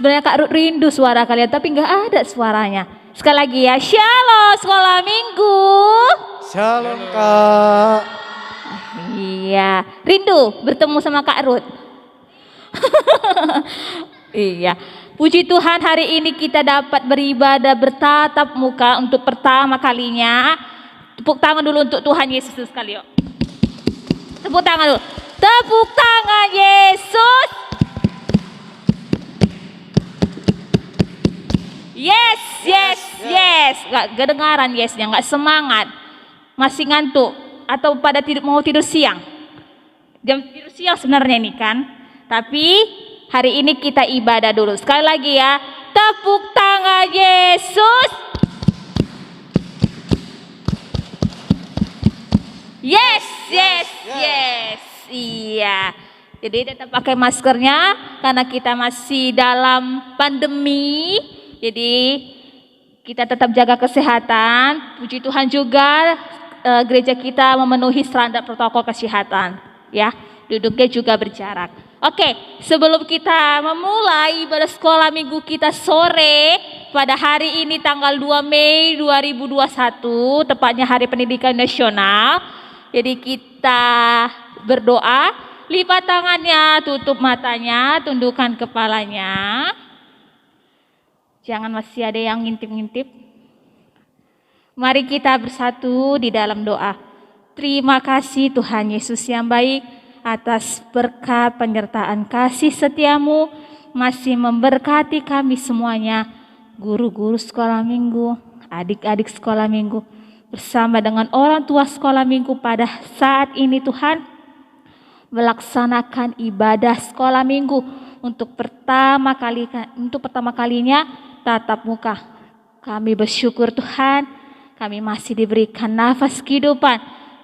Sebenarnya Kak Ruth rindu suara kalian, tapi nggak ada suaranya. Sekali lagi ya, Shalom Sekolah Minggu. Shalom Kak. Iya, rindu bertemu sama Kak Ruth. Iya, puji Tuhan hari ini kita dapat beribadah bertatap muka untuk pertama kalinya. Tepuk tangan dulu untuk Tuhan Yesus sekali yuk. Tepuk tangan dulu. Tepuk tangan Yesus. Yes, yes, yes. Gak kedengaran yesnya, gak semangat. Masih ngantuk atau pada mau tidur siang. Jam tidur siang sebenarnya ini kan. Tapi hari ini kita ibadah dulu. Sekali lagi ya. Tepuk tangan Yesus. Yes, yes, yes. Iya. Jadi tetap pakai maskernya karena kita masih dalam pandemi. Jadi kita tetap jaga kesehatan. Puji Tuhan juga gereja kita memenuhi standar protokol kesehatan. Ya, duduknya juga berjarak. Oke, sebelum kita memulai ibadah sekolah minggu kita sore pada hari ini tanggal 2 Mei 2021, tepatnya Hari Pendidikan Nasional. Jadi kita berdoa, lipat tangannya, tutup matanya, tundukkan kepalanya. Jangan masih ada yang ngintip-ngintip. Mari kita bersatu di dalam doa. Terima kasih Tuhan Yesus yang baik atas berkat penyertaan kasih setiamu masih memberkati kami semuanya, guru-guru sekolah minggu, adik-adik sekolah minggu, bersama dengan orang tua sekolah minggu pada saat ini Tuhan, melaksanakan ibadah sekolah minggu untuk pertama kalinya tatap muka. Kami bersyukur Tuhan, kami masih diberikan nafas kehidupan,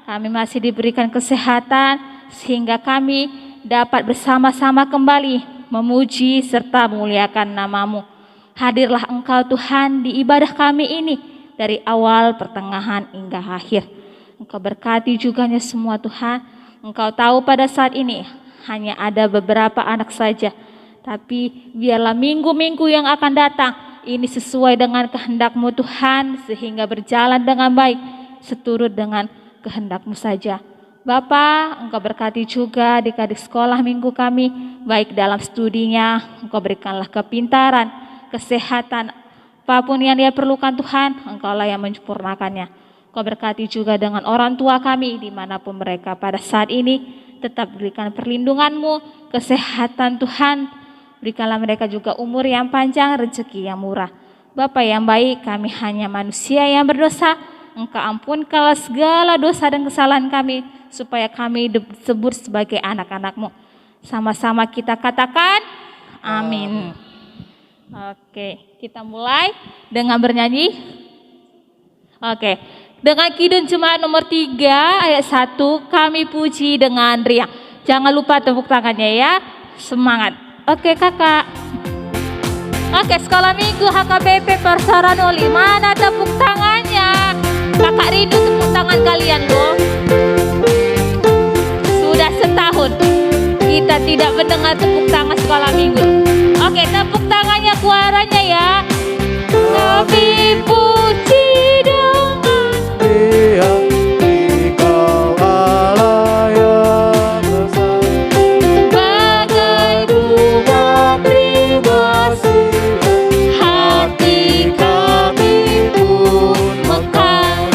kami masih diberikan kesehatan, sehingga kami dapat bersama-sama kembali memuji serta memuliakan nama-Mu. Hadirlah Engkau Tuhan di ibadah kami ini, dari awal, pertengahan, hingga akhir. Engkau berkati juga semua Tuhan. Engkau tahu pada saat ini hanya ada beberapa anak saja. Tapi biarlah minggu-minggu yang akan datang ini sesuai dengan kehendak-Mu Tuhan. Sehingga berjalan dengan baik, seturut dengan kehendak-Mu saja. Bapa, Engkau berkati juga adik-adik sekolah minggu kami. Baik dalam studinya, Engkau berikanlah kepintaran, kesehatan, apapun yang dia perlukan Tuhan, Engkaulah yang menyempurnakannya. Kau berkati juga dengan orang tua kami dimanapun mereka pada saat ini. Tetap berikan perlindungan-Mu, kesehatan Tuhan. Berikanlah mereka juga umur yang panjang, rezeki yang murah. Bapa yang baik, kami hanya manusia yang berdosa. Engkau ampunkanlah segala dosa dan kesalahan kami, supaya kami disebut sebagai anak-anak-Mu. Sama-sama kita katakan, amin. Oke, kita mulai dengan bernyanyi. Oke, dengan Kidung Jemaat nomor 3 ayat 1, kami puji dengan riang. Jangan lupa tepuk tangannya ya, semangat. Oke kakak. Oke, sekolah minggu HKBP Persaranoli, mana tepuk tangannya? Kakak rindu tepuk tangan kalian loh. Sudah setahun kita tidak mendengar tepuk tangan sekolah minggu. Oke, tepuk tangannya suaranya ya. Kami puji dengan Riang Engkau Allah yang besar, bagai bunga pribadi, hati kami pun mekar,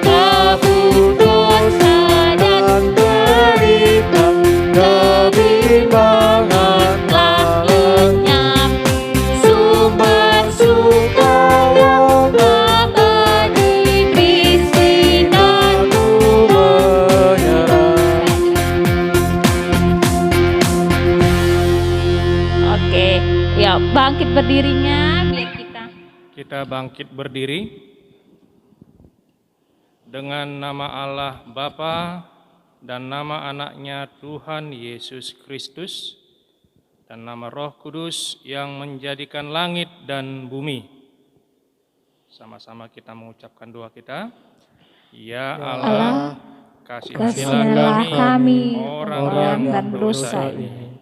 kabut dosa dan derita, kebimbangan telah lenyap, sumber suka yang abadi, Kristi dan menyerah. Oke, ya bangkit berdirinya biar Kita bangkit berdiri dengan nama Allah Bapa dan nama anaknya Tuhan Yesus Kristus dan nama Roh Kudus yang menjadikan langit dan bumi. Sama-sama kita mengucapkan doa kita. Ya Allah, kasihilah kami orang yang berdosa ini.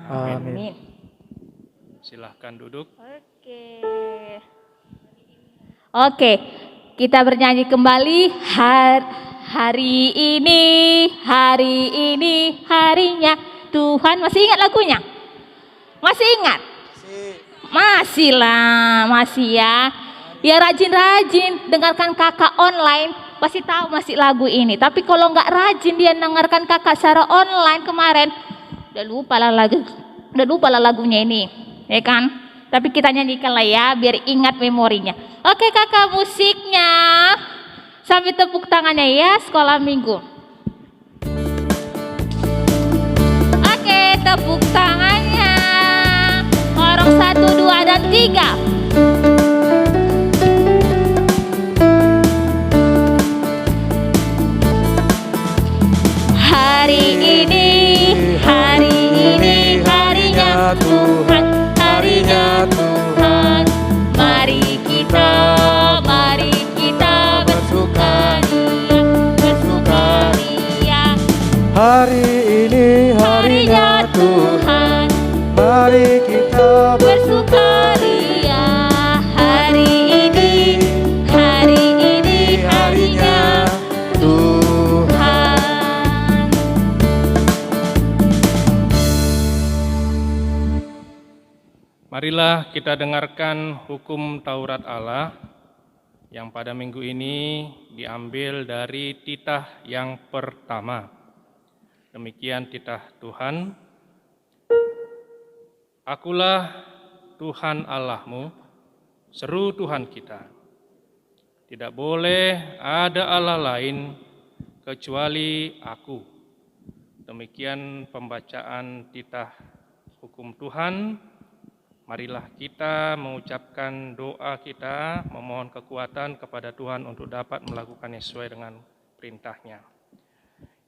Amin. Silahkan duduk. Oke, kita bernyanyi kembali. Hari ini harinya Tuhan. Masih ingat lagunya? Masih ingat? Masih lah, masih ya. Ya rajin-rajin dengarkan kakak online, pasti tahu masih lagu ini. Tapi kalau nggak rajin dia dengarkan kakak secara online kemarin, udah lupa lah lagunya ini, ya kan? Tapi kita nyanyikan lah ya, biar ingat memorinya. Oke kakak, musiknya. Sambil tepuk tangannya ya, sekolah minggu. Oke, tepuk tangannya. Orang 1, 2, dan 3. Hari ini harinya Tuhan, harinya Tuhan. Mari kita bersukaria. Hari ini harinya Tuhan, mari kita Bersukaria. Hari ini harinya Tuhan. Marilah kita dengarkan hukum Taurat Allah yang pada minggu ini diambil dari titah yang pertama. Demikian titah Tuhan. Akulah Tuhan Allahmu, seru Tuhan kita. Tidak boleh ada Allah lain kecuali aku. Demikian pembacaan titah hukum Tuhan. Marilah kita mengucapkan doa kita, memohon kekuatan kepada Tuhan untuk dapat melakukannya sesuai dengan perintah-Nya.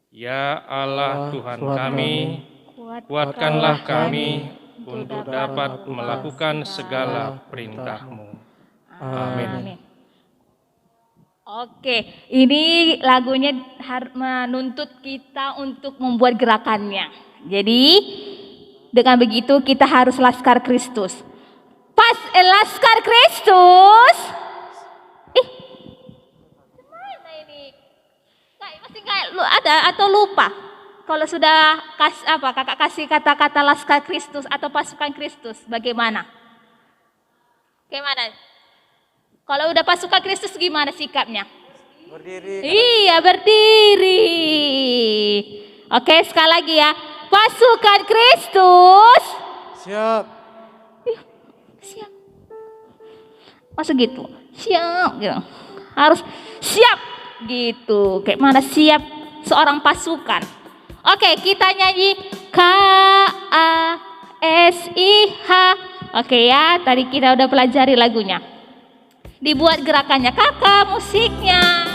Ya Allah Tuhan kami, kuatkanlah kami untuk dapat melakukan segala perintah-Mu. Amin. Oke, ini lagunya menuntut kita untuk membuat gerakannya. Jadi dengan begitu kita harus laskar Kristus. Laskar Kristus. Gimana ini? Masih nggak ada atau lupa? Kalau sudah kakak kasih kata-kata laskar Kristus atau pasukan Kristus, bagaimana? Gimana? Kalau udah pasukan Kristus gimana sikapnya? berdiri. Iya, berdiri. Oke, sekali lagi ya. Pasukan Kristus. Siap. Siap. Masa gitu? Siap gitu. Harus siap gitu. Kayak mana siap seorang pasukan. Oke, kita nyanyi KASIH. Oke ya, tadi kita udah pelajari lagunya. Dibuat gerakannya kakak, musiknya.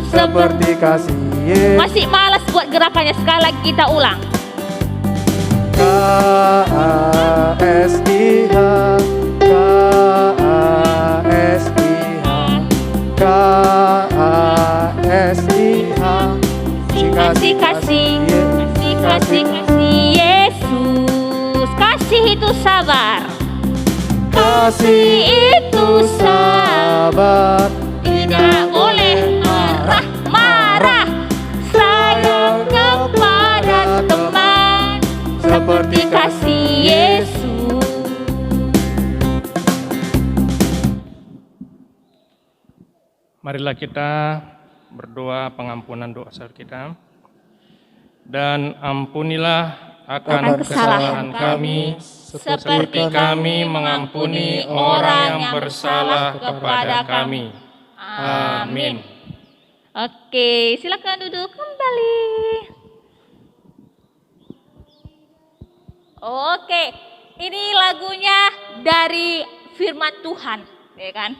Seperti kasih Yesus. Masih malas buat gerakannya, sekali lagi kita ulang. KASIH, KASIH, KASIH. Kasih Yesus. Kasih itu sabar. Kasih itu sabar. Tidak boleh marah. Sayang kepada teman seperti kasih Yesus. Marilah kita berdoa pengampunan dosa kita. Dan ampunilah akan kesalahan kami seperti kami mengampuni orang yang bersalah kepada kami. Amin. Oke, silakan duduk kembali. Oke, ini lagunya dari firman Tuhan, ya kan?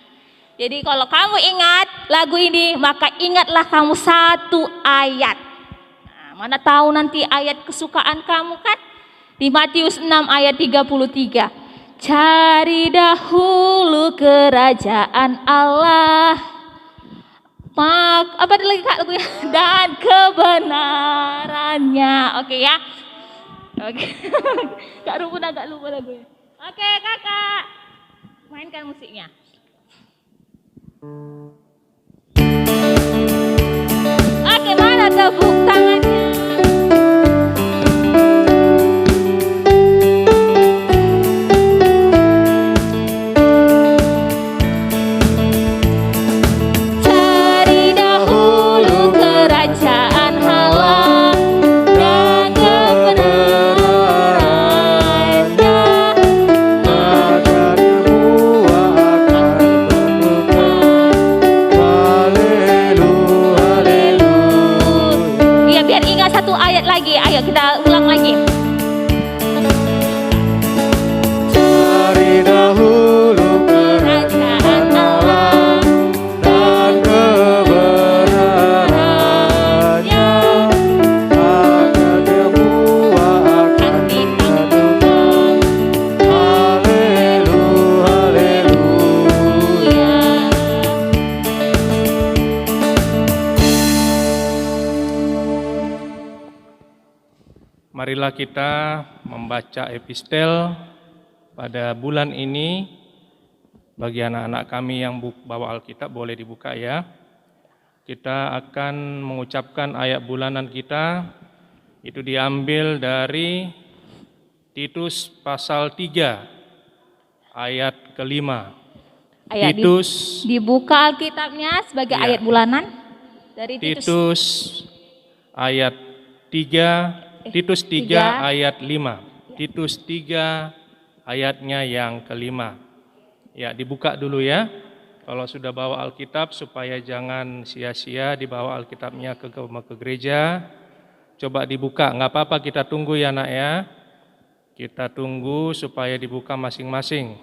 Jadi kalau kamu ingat lagu ini, maka ingatlah kamu satu ayat. Nah, mana tahu nanti ayat kesukaan kamu kan? Di Matius 6 ayat 33. Cari dahulu kerajaan Allah. Apa lagi Kak lagunya? Dan kebenarannya. Oke ya. Oke. Kak Rumpun agak lupa lagunya. Oke Kakak, mainkan musiknya. Oke, mana tepuk tangannya? Cari dahulu kerajaan Allah dan kebenarannya, maka semua akan bertukar. Haleluya, haleluya. Iya, biar ingat satu ayat lagi. Ayo kita ulang lagi. Cari dahulu kerajaan Allah dan kebenarannya, maka semua akan bertukar. Haleluya, haleluya. Marilah kita membaca epistel pada bulan ini. Bagi anak-anak kami yang bawa Alkitab boleh dibuka ya. Kita akan mengucapkan ayat bulanan kita. Itu diambil dari Titus pasal 3 ayat kelima. Ayo Titus dibuka Alkitabnya sebagai Iya. ayat bulanan dari Titus. Titus ayat 3, Titus 3 ayat 5. Titus 3 ayatnya yang kelima. Ya, dibuka dulu ya. Kalau sudah bawa Alkitab supaya jangan sia-sia dibawa Alkitabnya ke gereja. Coba dibuka, nggak apa-apa kita tunggu ya nak ya. Kita tunggu supaya dibuka masing-masing.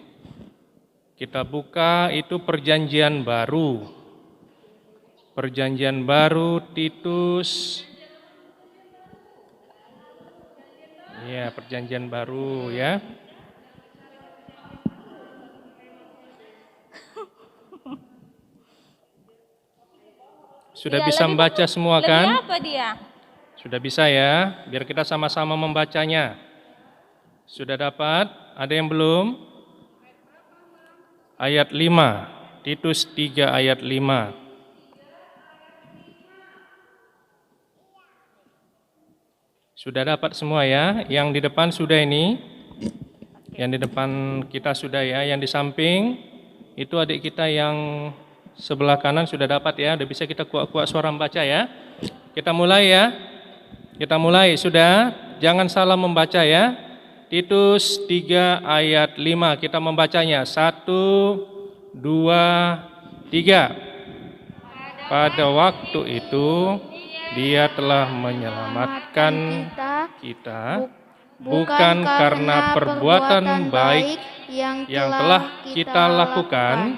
Kita buka itu perjanjian baru. Perjanjian baru Titus. Ya, perjanjian baru ya. Sudah Iya, bisa lebih membaca semua Lebih kan? apa dia? Sudah bisa ya, biar kita sama-sama membacanya. Sudah dapat? Ada yang belum? Ayat 5, Titus 3 ayat 5. Sudah dapat semua ya, yang di depan sudah ini. Yang di depan kita sudah ya, yang di samping itu adik kita yang sebelah kanan sudah dapat ya, udah bisa kita kuat-kuat suara membaca ya. Kita mulai ya. Kita mulai, sudah, jangan salah membaca ya. Titus 3 ayat 5, kita membacanya. 1, 2, 3. Pada waktu itu Dia telah menyelamatkan kita bukan karena perbuatan baik yang telah kita lakukan,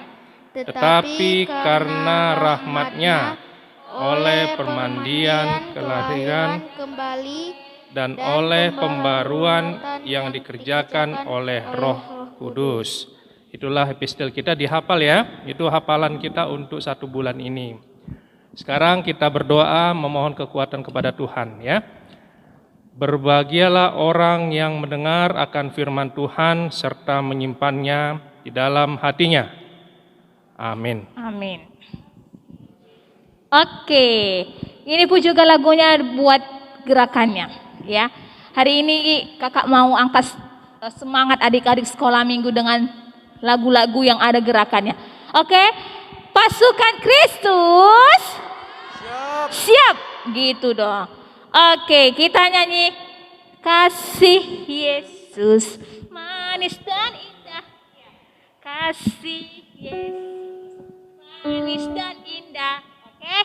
tetapi karena rahmat-Nya oleh permandian kelahiran kembali dan oleh pembaruan yang dikerjakan oleh Roh Kudus. Itulah epistel kita, dihafal ya. Itu hafalan kita untuk 1 bulan ini. Sekarang kita berdoa memohon kekuatan kepada Tuhan ya. Berbahagialah orang yang mendengar akan firman Tuhan serta menyimpannya di dalam hatinya. Amin. Amin. Oke, ini pun juga lagunya buat gerakannya ya. Hari ini kakak mau angkat semangat adik-adik sekolah minggu dengan lagu-lagu yang ada gerakannya. Oke, pasukan Kristus siap gitu dong. Oke, kita nyanyi kasih Yesus. manis dan indah. Kasih Yesus manis dan indah. Oke,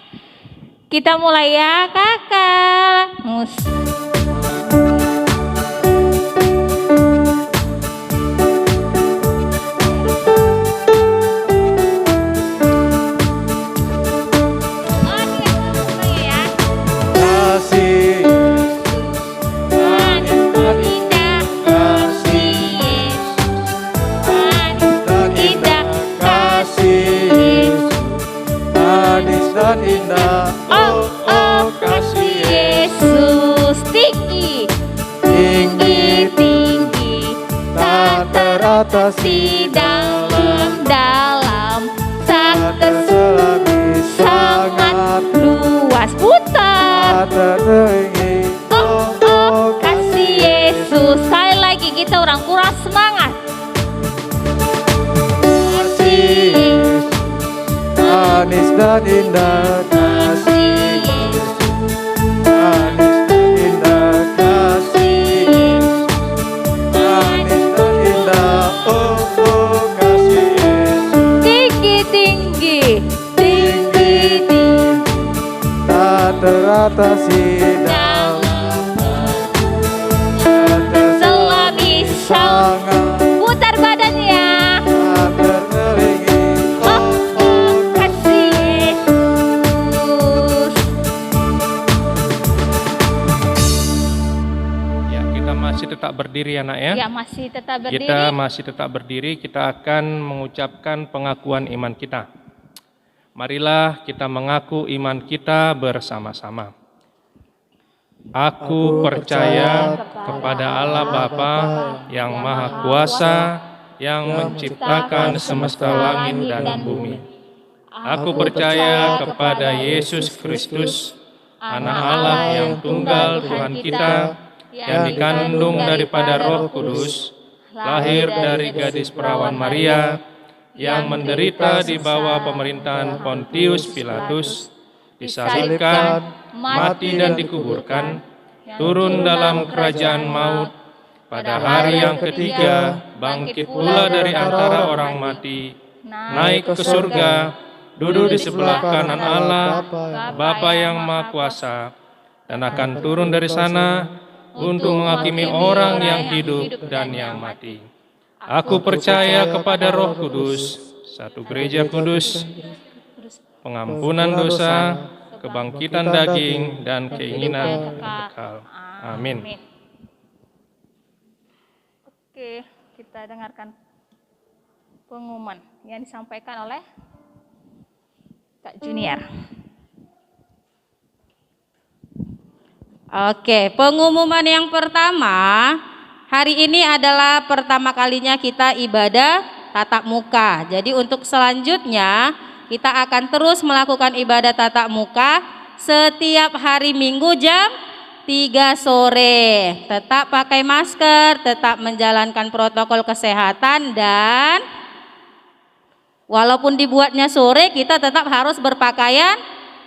kita mulai ya kakak. Kasih Manis dan indah. kasih Manis dan indah, kasih manis dan indah. Oh, oh, kasih Yesus tinggi, Tinggi tinggi, tak teratasi, dalam, tak terselami, sangat luas. Putar. tak tertinggi. Oh, oh, kasih Yesus. Sekali lagi kita orang kurang semangat. Kasih manis dan indah, kasih manis dan indah, kasih manis dan indah. Oh, oh, kasih Yesus. Tinggi, tinggi, tinggi, tinggi, Tak teratasi, selami sangat putar badannya. tak terselingi. Oh, oh, kasih Yesus. Ya, kita masih tetap berdiri anak ya. Ya, masih tetap berdiri. Kita masih tetap berdiri, kita akan mengucapkan pengakuan iman kita. Marilah kita mengaku iman kita bersama-sama. Aku percaya kepada Allah Bapa yang Maha Kuasa, yang menciptakan semesta langit dan bumi. Aku percaya kepada Yesus Kristus, Anak Allah yang tunggal Tuhan kita, yang dikandung daripada Roh Kudus, lahir dari gadis perawan Maria, yang menderita di bawah pemerintahan Pontius Pilatus, disalibkan, mati dan dikuburkan, turun dalam kerajaan maut, pada hari yang ketiga bangkit pula dari antara orang mati, naik ke surga, duduk di sebelah kanan Allah, Bapa yang Maha Kuasa, dan akan turun dari sana untuk menghakimi orang yang hidup dan yang mati. Aku percaya kepada Roh Kudus, satu gereja kudus, pengampunan dosa, kebangkitan daging, dan keinginan kekal. Amin. Oke, kita dengarkan pengumuman yang disampaikan oleh Kak Junior. Oke, pengumuman yang pertama, hari ini adalah pertama kalinya kita ibadah tatap muka. Jadi untuk selanjutnya kita akan terus melakukan ibadah tatap muka setiap hari Minggu jam 3 sore. Tetap pakai masker, tetap menjalankan protokol kesehatan, dan walaupun dibuatnya sore, kita tetap harus berpakaian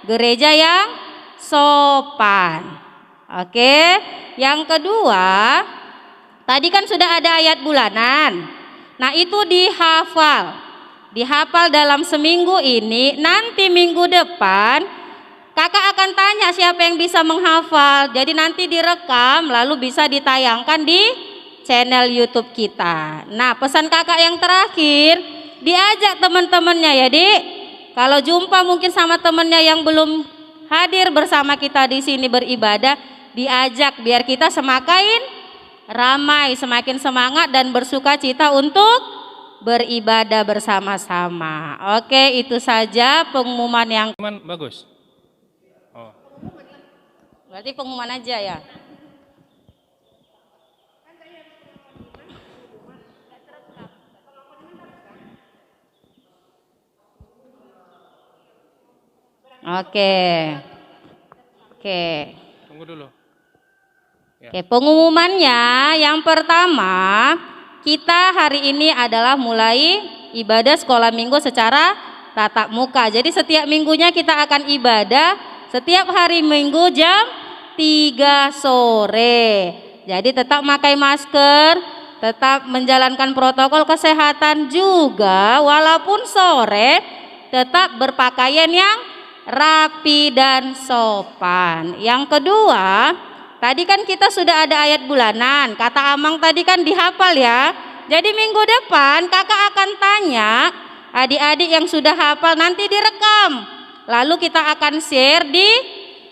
gereja yang sopan. Oke, yang kedua, tadi kan sudah ada ayat bulanan. Nah, itu dihafal dalam seminggu ini. Nanti minggu depan kakak akan tanya siapa yang bisa menghafal. Jadi nanti direkam lalu bisa ditayangkan di channel YouTube kita. Nah, pesan kakak yang terakhir, diajak teman-temannya ya, Dik. Kalau jumpa mungkin sama temannya yang belum hadir bersama kita di sini beribadah, diajak biar kita semakin ramai, semakin semangat dan bersuka cita untuk beribadah bersama-sama. Oke, itu saja pengumuman yang Bagus. Oh. berarti pengumuman aja ya. Oke. Tunggu dulu. Oke, pengumumannya yang pertama, kita hari ini adalah mulai ibadah sekolah minggu secara tatap muka. Jadi setiap minggunya kita akan ibadah setiap hari Minggu jam 3 sore. Jadi tetap pakai masker, tetap menjalankan protokol kesehatan juga, walaupun sore tetap berpakaian yang rapi dan sopan. Yang kedua, tadi kan kita sudah ada ayat bulanan, kata Amang tadi kan dihafal ya. Jadi minggu depan kakak akan tanya adik-adik yang sudah hafal, nanti direkam. Lalu kita akan share di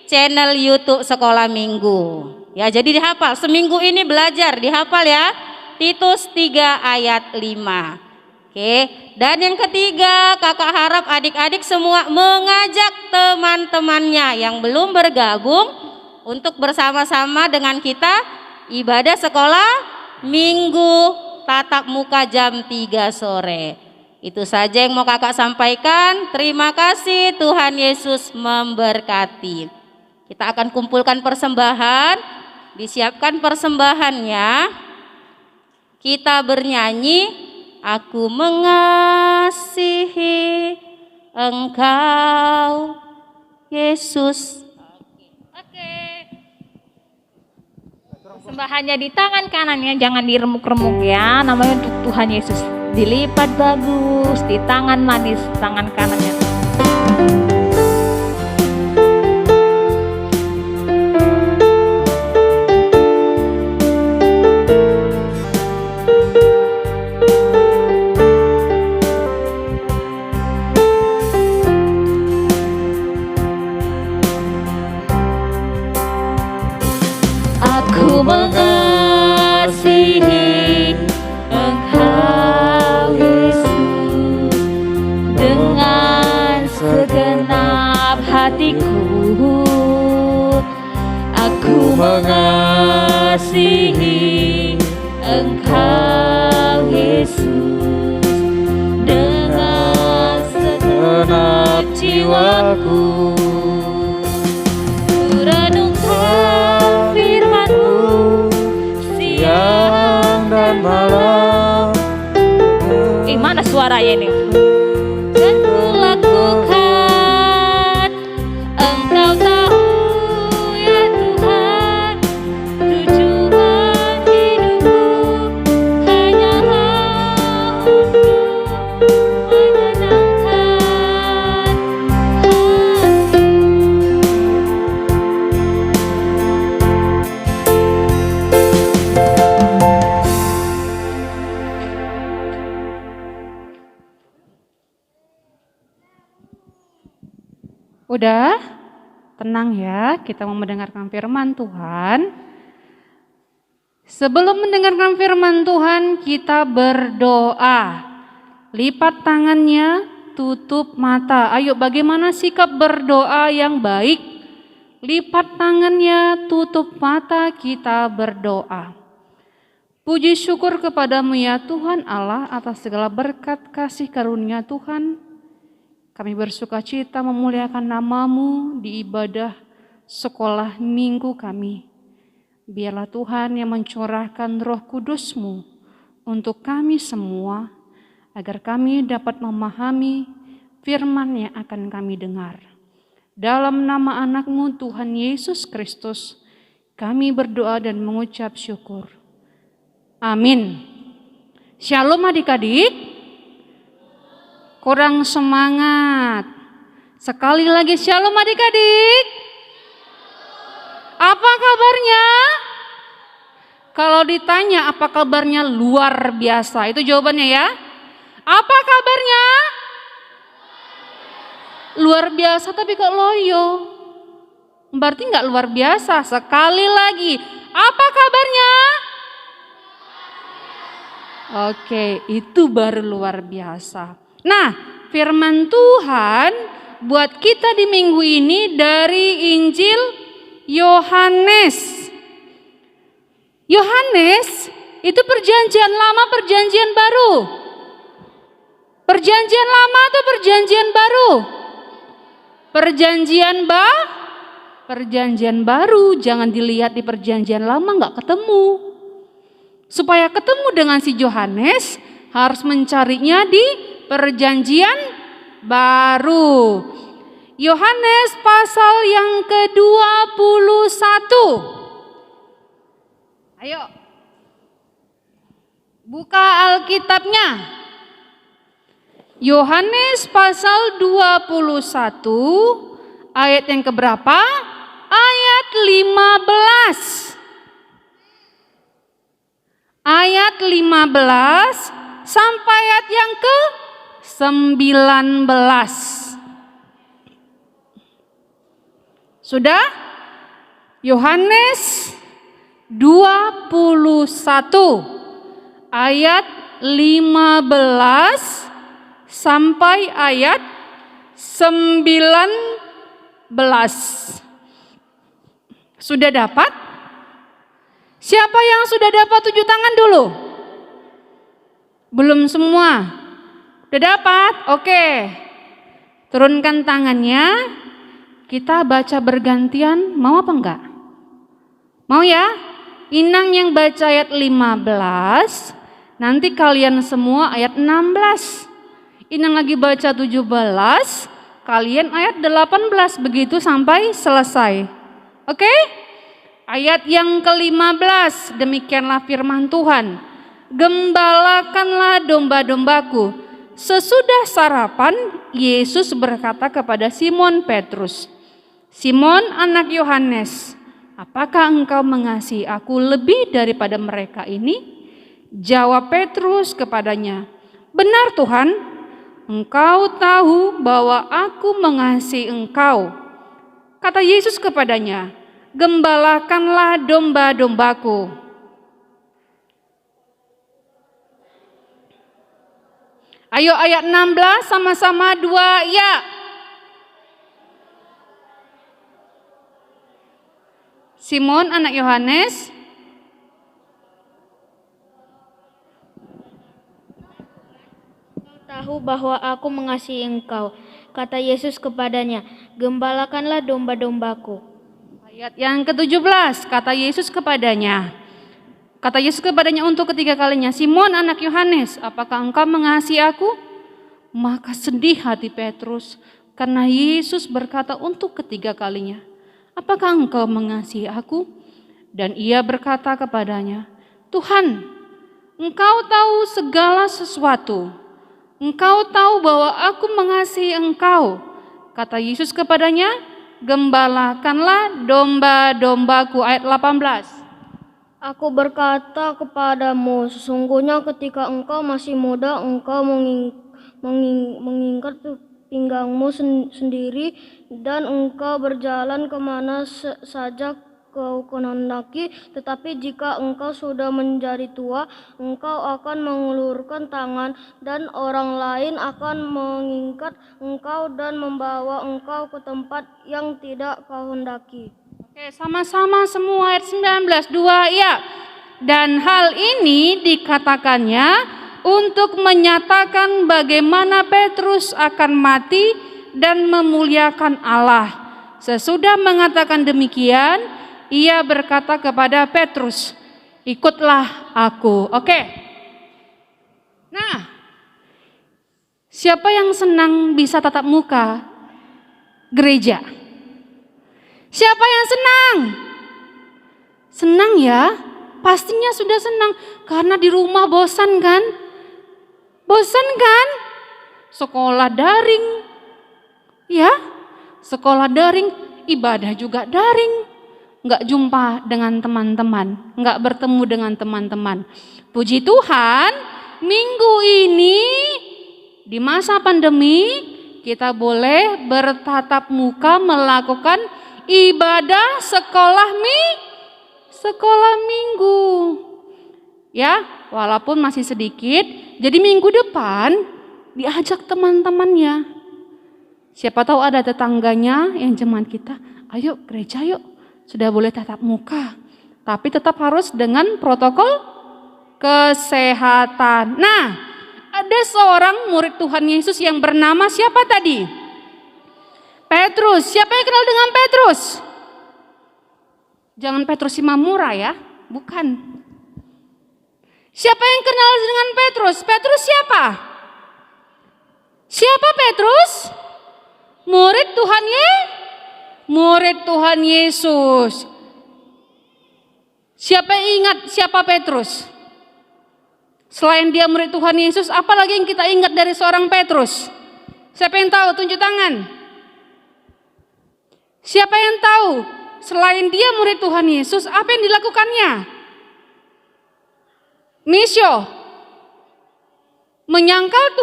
channel YouTube Sekolah Minggu. Ya, jadi dihafal. Seminggu ini belajar dihafal ya. Titus 3 ayat 5. Oke. Dan yang ketiga, kakak harap adik-adik semua mengajak teman-temannya yang belum bergabung untuk bersama-sama dengan kita ibadah sekolah Minggu tatap muka jam 3 sore. Itu saja yang mau kakak sampaikan. Terima kasih, Tuhan Yesus memberkati. Kita akan kumpulkan persembahan. Disiapkan persembahannya. Kita bernyanyi, aku mengasihi Engkau Yesus. Oke. Persembahannya di tangan kanannya, jangan diremuk-remuk ya. Namanya untuk Tuhan Yesus. Dilipat bagus di tangan manis tangan kanannya. Aku mengasihi Engkau Yesus dengan segenap hatiku. Aku mengasihi Engkau Yesus dengan segenap jiwaku. Kurenungkan firman-Mu siang dan malam. Mana suaranya ini? Dan kulakukan, Engkau tahu ya Tuhan, tujuan hidupku hanyalah untuk menyenangkan hati. Udah? Tenang ya, kita mau mendengarkan firman Tuhan. Sebelum mendengarkan firman Tuhan, kita berdoa. Lipat tangannya, tutup mata. Ayo, bagaimana sikap berdoa yang baik? Lipat tangannya, tutup mata, kita berdoa. Puji syukur kepadamu ya Tuhan Allah atas segala berkat kasih karunia Tuhan. Kami bersuka cita memuliakan nama-Mu di ibadah sekolah minggu kami. Biarlah Tuhan yang mencurahkan Roh Kudus-Mu untuk kami semua, agar kami dapat memahami firman yang akan kami dengar. Dalam nama anak-Mu Tuhan Yesus Kristus, kami berdoa dan mengucap syukur. Amin. Shalom adik-adik. Kurang semangat. Sekali lagi shalom adik-adik. Apa kabarnya? Kalau ditanya apa kabarnya, luar biasa. Itu jawabannya ya. Apa kabarnya? Luar biasa, tapi kok loyo? Berarti nggak luar biasa. Sekali lagi, apa kabarnya? Oke, itu baru luar biasa. Nah, firman Tuhan buat kita di minggu ini dari Injil Yohanes. Yohanes itu perjanjian lama, perjanjian baru. Perjanjian lama atau perjanjian baru? Perjanjian baru. Jangan dilihat di perjanjian lama nggak ketemu. Supaya ketemu dengan si Yohanes harus mencarinya di perjanjian baru. Yohanes pasal yang ke-21. Ayo. Buka Alkitabnya. Yohanes pasal 21 ayat yang keberapa? Ayat 15. Ayat 15 sampai ayat yang ke-19. Sudah? Yohanes 21 ayat 15 sampai ayat 19. Sudah dapat? Siapa yang sudah dapat 7 tangan dulu? Belum semua. Sudah dapat? Oke. Turunkan tangannya. Kita baca bergantian. Mau apa enggak? Mau ya? Inang yang baca ayat 15. Nanti kalian semua ayat 16. Inang lagi baca 17. Kalian ayat 18. Begitu sampai selesai. Oke? Ayat yang ke-15. Demikianlah firman Tuhan. Gembalakanlah domba-dombaku. Sesudah sarapan, Yesus berkata kepada Simon Petrus, Simon anak Yohanes, apakah engkau mengasihi aku lebih daripada mereka ini? Jawab Petrus kepadanya, benar Tuhan, engkau tahu bahwa aku mengasihi engkau. Kata Yesus kepadanya, gembalakanlah domba-dombaku. Ayo ayat 16 sama-sama 2 ya. Simon anak Yohanes, tahu bahwa aku mengasihi engkau. Kata Yesus kepadanya, gembalakanlah domba-dombaku. ayat yang ke-17, kata Yesus kepadanya untuk ketiga kalinya, Simon anak Yohanes, apakah engkau mengasihi aku? Maka sedih hati Petrus karena Yesus berkata untuk ketiga kalinya, apakah engkau mengasihi aku? Dan ia berkata kepadanya, Tuhan, engkau tahu segala sesuatu. Engkau tahu bahwa aku mengasihi engkau. Kata Yesus kepadanya, gembalakanlah domba-dombaku. Ayat 18. Aku berkata kepadamu, sesungguhnya ketika engkau masih muda, engkau mengikat pinggangmu sendiri dan engkau berjalan kemana saja kau kehendaki. Tetapi jika engkau sudah menjadi tua, engkau akan mengulurkan tangan dan orang lain akan mengikat engkau dan membawa engkau ke tempat yang tidak kau hendaki. Oke, sama-sama semua ayat 19, 2 ya. Dan hal ini dikatakannya untuk menyatakan bagaimana Petrus akan mati dan memuliakan Allah. Sesudah mengatakan demikian, ia berkata kepada Petrus, ikutlah aku. Oke. Nah, siapa yang senang bisa tatap muka gereja? Siapa yang senang? Senang ya? Pastinya sudah senang karena di rumah bosan kan? Bosan kan? Sekolah daring. Ya? Sekolah daring, ibadah juga daring. Enggak jumpa dengan teman-teman, enggak bertemu dengan teman-teman. Puji Tuhan, minggu ini di masa pandemi kita boleh bertatap muka melakukan ibadah sekolah minggu. Ya, walaupun masih sedikit, jadi minggu depan diajak teman-temannya. Siapa tahu ada tetangganya yang jemaat kita, ayo gereja yuk. Sudah boleh tatap muka, tapi tetap harus dengan protokol kesehatan. Nah, ada seorang murid Tuhan Yesus yang bernama siapa tadi? Petrus. Siapa yang kenal dengan Petrus? Jangan Petrus Simamura ya, bukan. Siapa yang kenal dengan Petrus? Petrus siapa? Siapa Petrus? Murid Tuhan Yesus. Siapa yang ingat siapa Petrus? Selain dia murid Tuhan Yesus, apa lagi yang kita ingat dari seorang Petrus? Siapa yang tahu? Tunjuk tangan. Siapa yang tahu? Selain dia murid Tuhan Yesus, apa yang dilakukannya? Misio. Menyangkal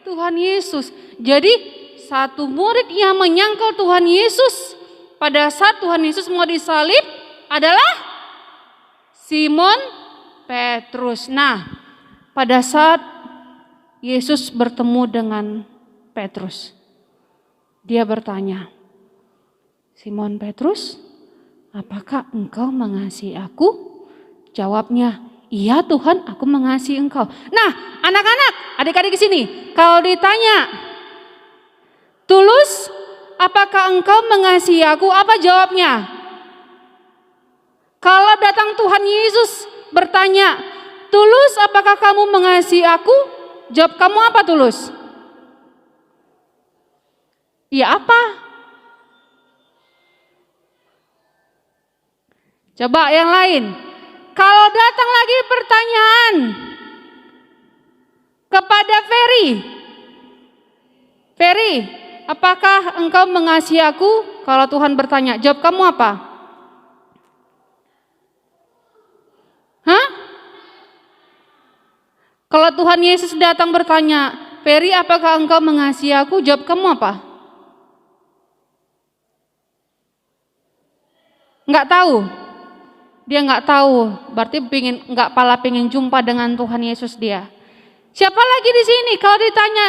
Tuhan Yesus. Jadi satu murid yang menyangkal Tuhan Yesus pada saat Tuhan Yesus mau disalib adalah Simon Petrus. Nah, pada saat Yesus bertemu dengan Petrus, dia bertanya, Simon Petrus, apakah engkau mengasihi aku? Jawabnya, iya Tuhan, aku mengasihi engkau. Nah, anak-anak, adik-adik di sini, kalau ditanya, tulus, apakah engkau mengasihi aku? Apa jawabnya? Kalau datang Tuhan Yesus bertanya, tulus, apakah kamu mengasihi aku? Jawab kamu apa, Tulus? Ya apa? Coba yang lain. Kalau datang lagi pertanyaan kepada Ferry, apakah engkau mengasihi aku? Kalau Tuhan bertanya, jawab kamu apa? Hah? Kalau Tuhan Yesus datang bertanya, Ferry, apakah engkau mengasihi aku? Jawab kamu apa? Enggak tahu. Dia enggak tahu. Berarti pengen jumpa dengan Tuhan Yesus dia. Siapa lagi di sini? Kalau ditanya,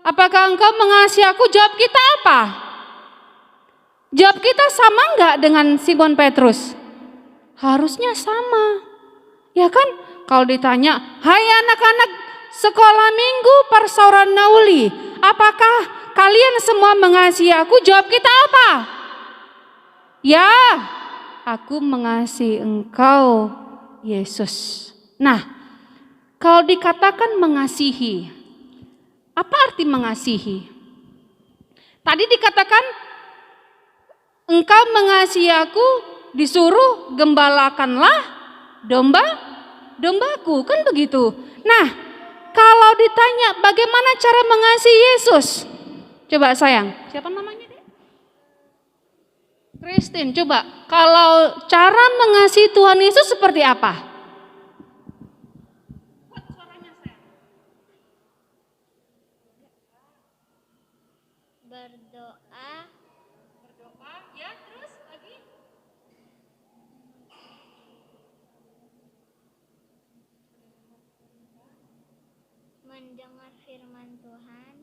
apakah engkau mengasihi aku? Jawab kita apa? Jawab kita sama enggak dengan Simon Petrus? Harusnya sama. Ya kan? Kalau ditanya, hai anak-anak sekolah minggu Persauran Nauli, apakah kalian semua mengasihi aku? Jawab kita apa? Ya, aku mengasihi engkau, Yesus. Nah, kalau dikatakan mengasihi, apa arti mengasihi? Tadi dikatakan, engkau mengasihi aku, disuruh gembalakanlah dombaku, kan begitu. Nah, kalau ditanya bagaimana cara mengasihi Yesus? Coba sayang, siapa namanya deh? Christine, coba kalau cara mengasihi Tuhan Yesus seperti apa? Berdoa, ya, terus lagi? mendengar firman Tuhan,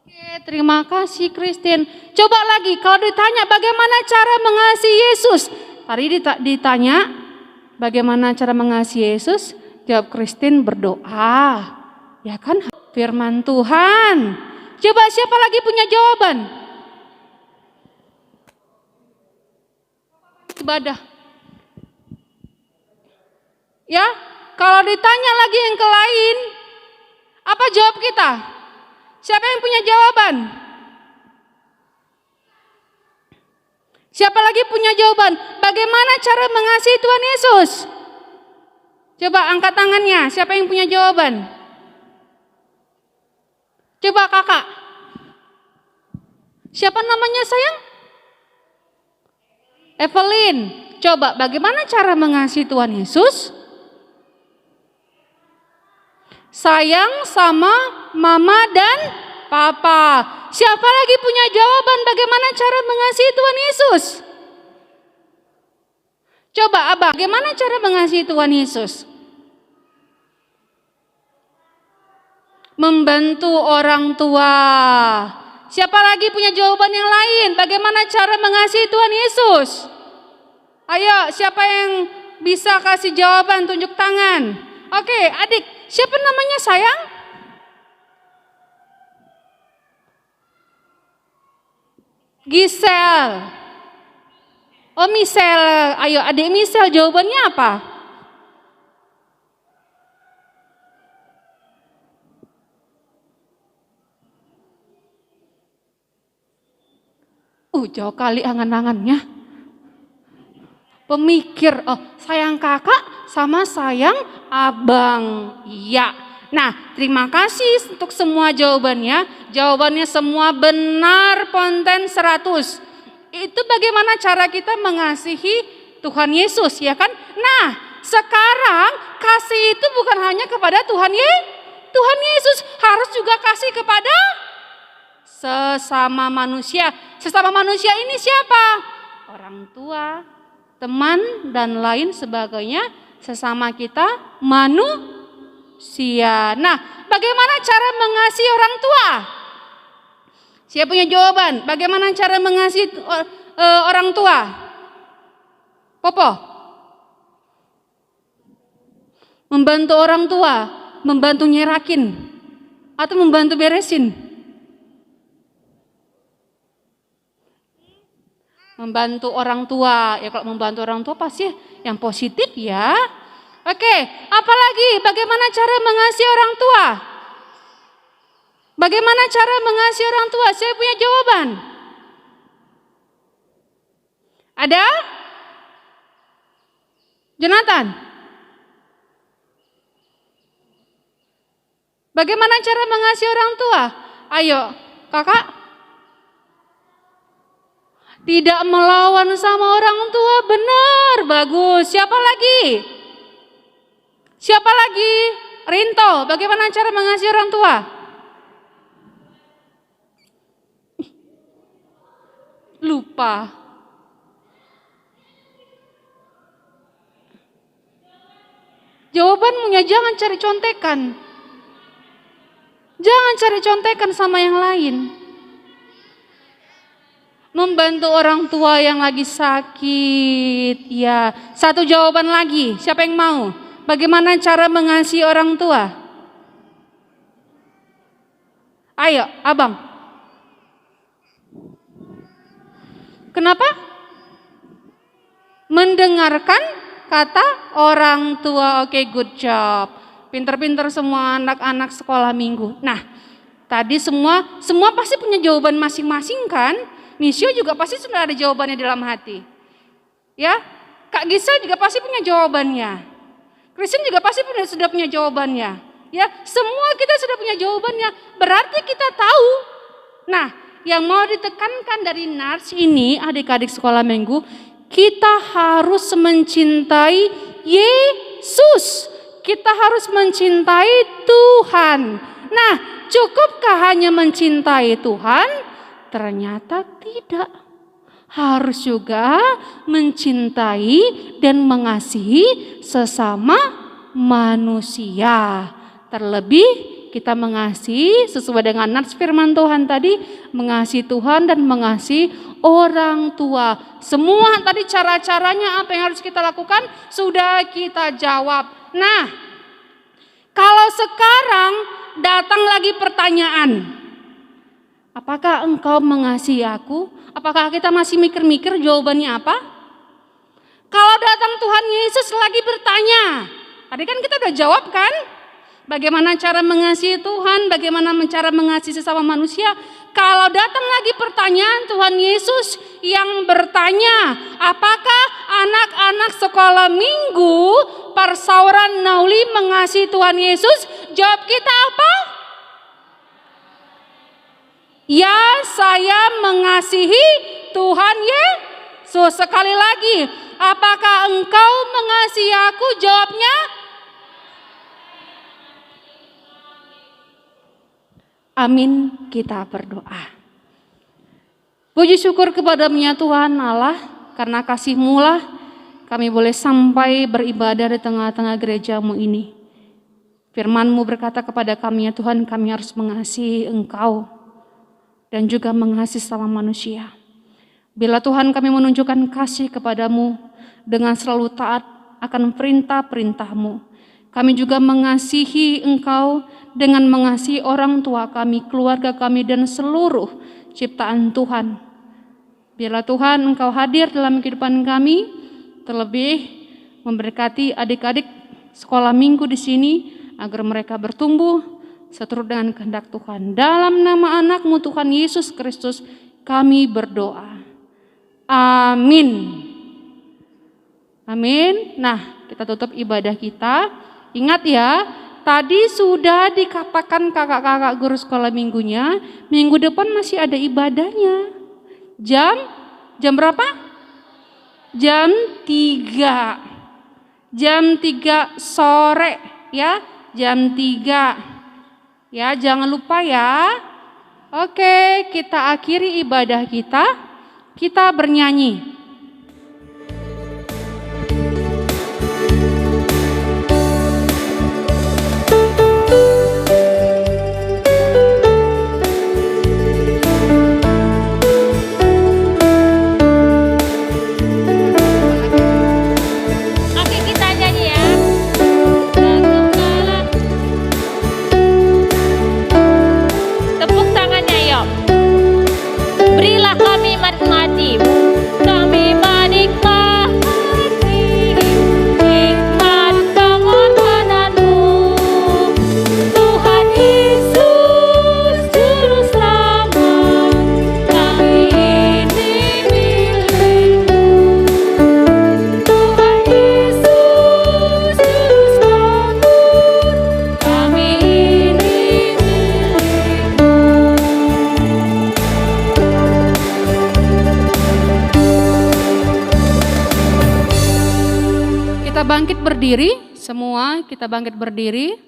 Oke, terima kasih Christine. Coba lagi, kalau ditanya bagaimana cara mengasihi Yesus? Tadi ditanya bagaimana cara mengasihi Yesus? Jawab Christine, berdoa. Ya kan, firman Tuhan. Coba siapa lagi punya jawaban? Ibadah. Ya, kalau ditanya lagi yang ke lain, apa jawab kita? Siapa yang punya jawaban? Siapa lagi punya jawaban? Bagaimana cara mengasihi Tuhan Yesus? Coba angkat tangannya. Siapa yang punya jawaban? Coba kakak. Siapa namanya sayang? Evelyn. Coba bagaimana cara mengasihi Tuhan Yesus? Sayang sama mama dan papa. Siapa lagi punya jawaban bagaimana cara mengasihi Tuhan Yesus? Coba Abah, bagaimana cara mengasihi Tuhan Yesus? Membantu orang tua. Siapa lagi punya jawaban yang lain? Bagaimana cara mengasihi Tuhan Yesus? Ayo, siapa yang bisa kasih jawaban? Tunjuk tangan. Oke, adik, siapa namanya sayang? Gisel. Oh, Michelle. Ayo, adik Michelle, jawabannya apa? Jauh kali angan-angannya. Pemikir. Oh, sayang kakak sama sayang abang. Iya. Nah, terima kasih untuk semua jawabannya. Jawabannya semua benar, Ponten 100. Itu bagaimana cara kita mengasihi Tuhan Yesus, ya kan? Nah, sekarang kasih itu bukan hanya kepada Tuhan Yesus, harus juga kasih kepada sesama manusia. Sesama manusia ini siapa? Orang tua, teman, dan lain sebagainya. Sesama kita manusia. Nah, bagaimana cara mengasihi orang tua? Siapa punya jawaban? Bagaimana cara mengasihi orang tua? Popo? Membantu orang tua, membantu nyerakin, atau membantu beresin? Membantu orang tua. Ya kalau membantu orang tua pasti yang positif ya. Oke, apalagi bagaimana cara mengasihi orang tua? Bagaimana cara mengasihi orang tua? Saya punya jawaban. Ada? Jonathan? Bagaimana cara mengasihi orang tua? Ayo, kakak. Tidak melawan sama orang tua, benar, bagus. Siapa lagi? Siapa lagi? Rinto, bagaimana cara mengasihi orang tua? Lupa. Jawabannya jangan cari contekan. Jangan cari contekan sama yang lain. Membantu orang tua yang lagi sakit. Ya, satu jawaban lagi. Siapa yang mau? Bagaimana cara mengasihi orang tua? Ayo, abang. Kenapa? Mendengarkan kata orang tua. Oke, good job. Pinter-pinter semua anak-anak sekolah minggu. Nah, tadi semua pasti punya jawaban masing-masing kan? Nisio juga pasti sudah ada jawabannya dalam hati. Ya, Kak Gisa juga pasti punya jawabannya. Kristen juga pasti sudah punya jawabannya. Ya, semua kita sudah punya jawabannya. Berarti kita tahu. Nah, yang mau ditekankan dari Nars ini, adik-adik sekolah minggu, kita harus mencintai Yesus. Kita harus mencintai Tuhan. Nah, cukupkah hanya mencintai Tuhan? Ternyata tidak. Harus juga mencintai dan mengasihi sesama manusia. Terlebih kita mengasihi sesuai dengan nats firman Tuhan tadi, mengasihi Tuhan dan mengasihi orang tua. Semua tadi cara-caranya apa yang harus kita lakukan sudah kita jawab. Nah, kalau sekarang datang lagi pertanyaan, apakah engkau mengasihi aku? Apakah kita masih mikir-mikir jawabannya apa? Kalau datang Tuhan Yesus lagi bertanya, tadi kan kita udah jawab kan? Bagaimana cara mengasihi Tuhan, bagaimana cara mengasihi sesama manusia. Kalau datang lagi pertanyaan Tuhan Yesus yang bertanya, apakah anak-anak sekolah minggu Persauran Nauli mengasihi Tuhan Yesus? Jawab kita apa? Ya, saya mengasihi Tuhan Yesus. Sekali lagi, apakah engkau mengasihi aku? Jawabnya amin. Kita berdoa. Puji syukur kepada-Mu ya Tuhan Allah, karena kasih-Mu lah kami boleh sampai beribadah di tengah-tengah gereja-Mu ini. Firman-Mu berkata kepada kami ya Tuhan, kami harus mengasihi Engkau dan juga mengasihi sama manusia. Bila Tuhan kami menunjukkan kasih kepada-Mu dengan selalu taat akan perintah-perintah-Mu, kami juga mengasihi Engkau dengan mengasihi orang tua kami, keluarga kami, dan seluruh ciptaan Tuhan. Bila Tuhan Engkau hadir dalam kehidupan kami, terlebih memberkati adik-adik sekolah minggu di sini, agar mereka bertumbuh seturut dengan kehendak Tuhan. Dalam nama anak-Mu Tuhan Yesus Kristus kami berdoa. Amin. Amin. Nah, kita tutup ibadah kita. Ingat ya, tadi sudah dikatakan kakak-kakak guru sekolah minggunya, minggu depan masih ada ibadahnya. Jam berapa? Jam 3. Jam 3 sore ya, jam 3. Ya, jangan lupa ya. Oke, kita akhiri ibadah kita. Kita bernyanyi. Oke, kita nyanyi ya. Tepuk tangannya yuk. Berilah kami menikmati-Mu, kami menikmati nikmat pengorbanan-Mu. Tuhan Yesus Juru Selamat, kami ini milik-Mu. Tuhan Yesus Juru Selamat, kami ini milik-Mu. Kita bangkit berdiri, semua kita bangkit berdiri.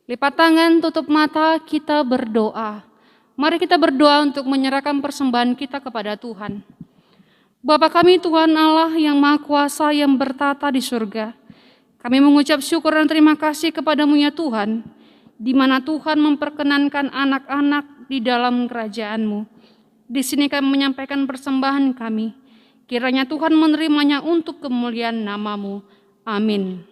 Lipat tangan, tutup mata, kita berdoa. Mari kita berdoa untuk menyerahkan persembahan kita kepada Tuhan. Bapa kami Tuhan Allah yang Maha Kuasa yang bertata di surga. Kami mengucap syukur dan terima kasih kepadamu ya Tuhan, di mana Tuhan memperkenankan anak-anak di dalam kerajaan-Mu. Di sini kami menyampaikan persembahan kami. Kiranya Tuhan menerimanya untuk kemuliaan nama-Mu. Amin.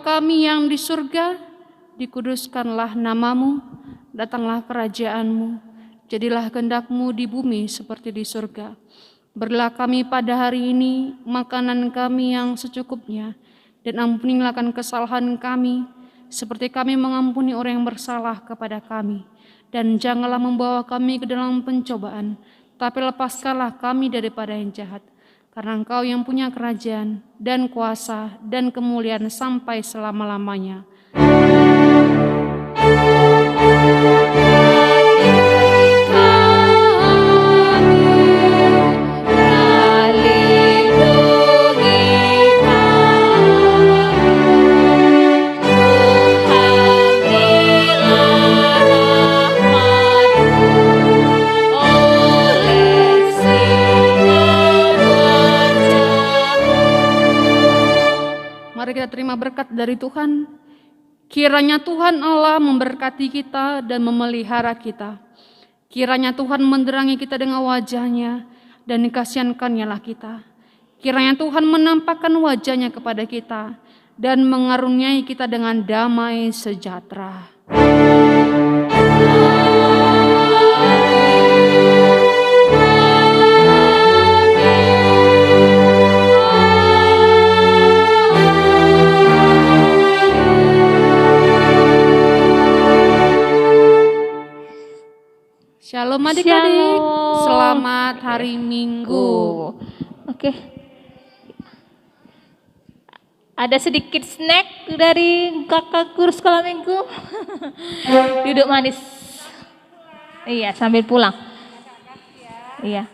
Kami yang di surga, dikuduskanlah nama-Mu, datanglah kerajaan-Mu, jadilah kehendak-Mu di bumi seperti di surga. Berilah kami pada hari ini makanan kami yang secukupnya, dan ampunilah kesalahan kami, seperti kami mengampuni orang yang bersalah kepada kami. Dan janganlah membawa kami ke dalam pencobaan, tapi lepaskanlah kami daripada yang jahat. Karena Engkau yang punya kerajaan dan kuasa dan kemuliaan sampai selama-lamanya. Mari kita terima berkat dari Tuhan. Kiranya Tuhan Allah memberkati kita dan memelihara kita. Kiranya Tuhan menerangi kita dengan wajah-Nya dan dikasihankan-Nyalah kita. Kiranya Tuhan menampakkan wajah-Nya kepada kita dan mengaruniai kita dengan damai sejahtera. Shalom adik-adik, Shalom. selamat hari Minggu. Oke. Ada sedikit snack dari kakak guru sekolah minggu. Duduk manis. Iya, sambil pulang. Iya.